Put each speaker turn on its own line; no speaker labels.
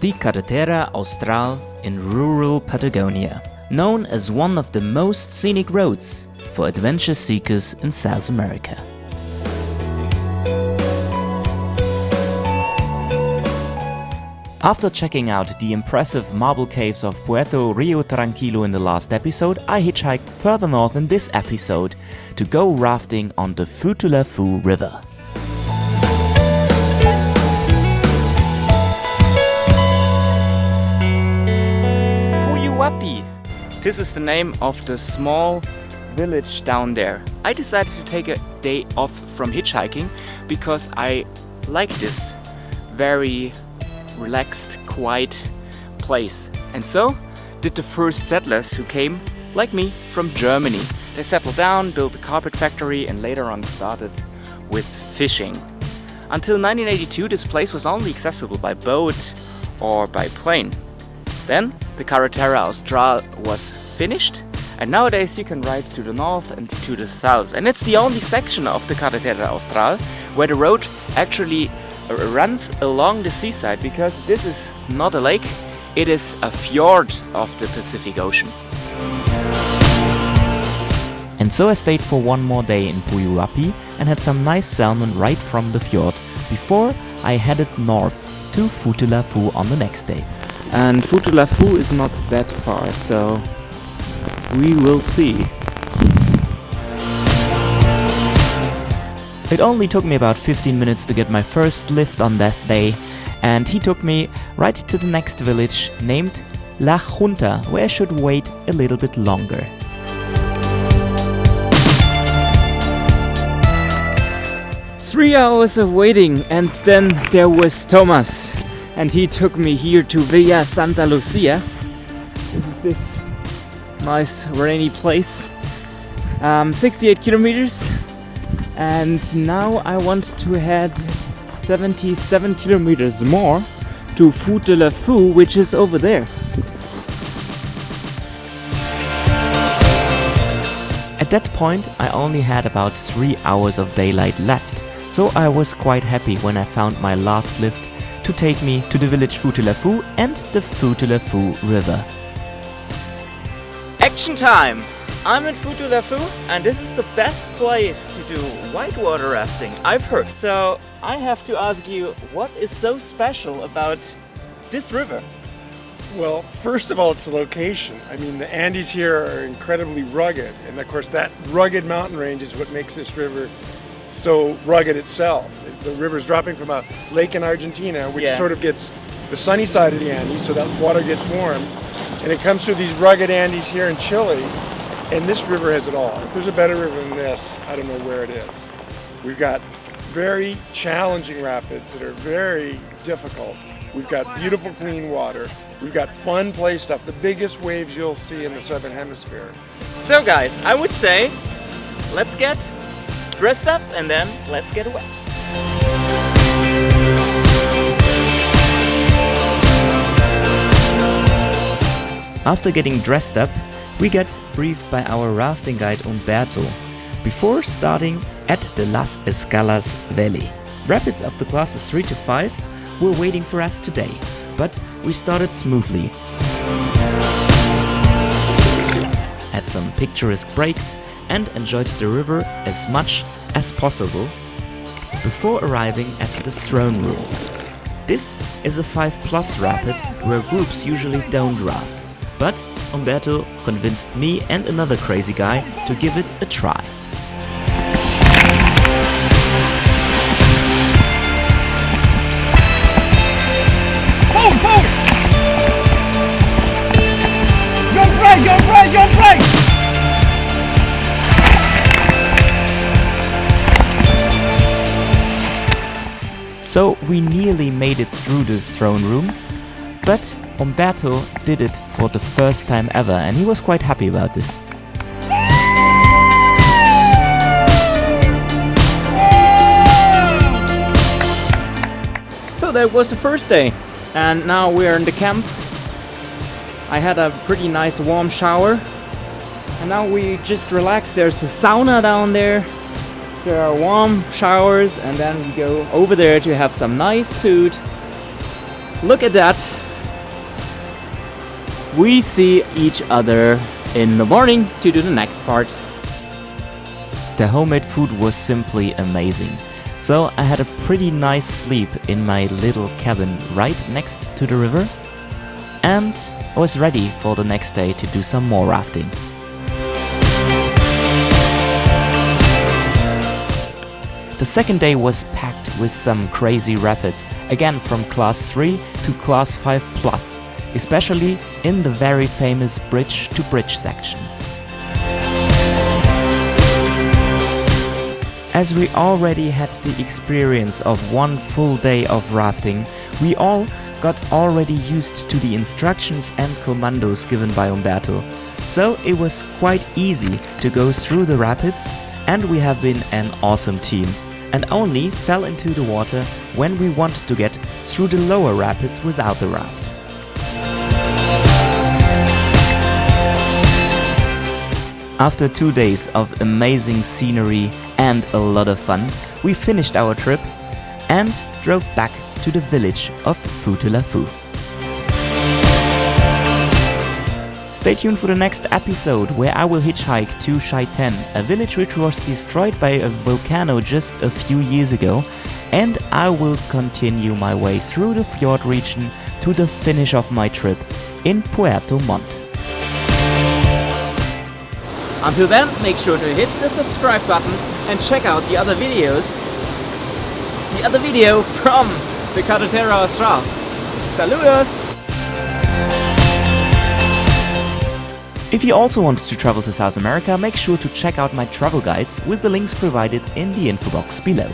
the Carretera Austral in rural Patagonia, known as one of the most scenic roads for adventure seekers in South America. After checking out the impressive marble caves of Puerto Rio Tranquillo in the last episode, I hitchhiked further north in this episode to go rafting on the Futaleufu river. Puyhuapi. This is the name of the small village down there. I decided to take a day off from hitchhiking because I like this very relaxed, quiet place. And so did the first settlers who came, like me, from Germany. They settled down, built a carpet factory, and later on started with fishing. Until 1982, this place was only accessible by boat or by plane. Then the Carretera Austral was finished, and nowadays you can ride to the north and to the south. And it's the only section of the Carretera Austral where the road actually runs along the seaside, because this is not a lake, it is a fjord of the Pacific Ocean. And so I stayed for one more day in Puyhuapi and had some nice salmon right from the fjord before I headed north to Futaleufu on the next day.
And Futaleufu is not that far, so we will see.
It only took me about 15 minutes to get my first lift on that day, and he took me right to the next village named La Junta, where I should wait a little bit longer.
Three hours of waiting, and then there was Thomas, and he took me here to Villa Santa Lucia. This is this nice rainy place. 68 kilometers. And now I want to head 77 kilometers more to Futaleufu, which is over there.
At that point I only had about 3 hours of daylight left, so I was quite happy when I found my last lift to take me to the village Futaleufu and the Futaleufu river. Action time! I'm at Futaleufu, and this is the best place to do whitewater rafting, I've heard. So I have to ask you, what is so special about this river?
Well, first of all, it's the location. I mean, the Andes here are incredibly rugged, and of course that rugged mountain range is what makes this river so rugged itself. The river's dropping from a lake in Argentina, which sort of gets the sunny side of the Andes, so that water gets warm, and it comes through these rugged Andes here in Chile. And this river has it all. If there's a better river than this, I don't know where it is. We've got very challenging rapids that are very difficult. We've got beautiful clean water. We've got fun play stuff, the biggest waves you'll see in the Southern Hemisphere.
So guys, I would say, let's get dressed up and then let's get wet. After getting dressed up, we get briefed by our rafting guide Umberto before starting at the Las Escalas Valley. Rapids of the classes 3 to 5 were waiting for us today, but we started smoothly. Had some picturesque breaks and enjoyed the river as much as possible before arriving at the throne room. This is a 5+ rapid where groups usually don't raft, but Umberto convinced me and another crazy guy to give it a try.
Boom, boom! Jump right, jump right, jump right!
So we nearly made it through the throne room, but Umberto did it for the first time ever, and he was quite happy about this.
So that was the first day, and now we're in the camp. I had a pretty nice warm shower, and now we just relax. There's a sauna down there. There are warm showers, and then we go over there to have some nice food. Look at that. we see each other in the morning to do the next part.
The homemade food was simply amazing. So I had a pretty nice sleep in my little cabin right next to the river, and I was ready for the next day to do some more rafting. The second day was packed with some crazy rapids, again from class 3 to class 5 plus, especially in the very famous bridge to bridge section. As we already had the experience of one full day of rafting, we all got already used to the instructions and commandos given by Umberto. So it was quite easy to go through the rapids, and we have been an awesome team, and only fell into the water when we wanted to get through the lower rapids without the raft. After 2 days of amazing scenery and a lot of fun, we finished our trip and drove back to the village of Futaleufu. Stay tuned for the next episode, where I will hitchhike to Chaiten, a village which was destroyed by a volcano just a few years ago, and I will continue my way through the fjord region to the finish of my trip in Puerto Montt.
Until then, make sure to hit the subscribe button and check out the other videos. The other video from the Carretera Austral. Saludos!
If you also want to travel to South America, make sure to check out my travel guides with the links provided in the info box below.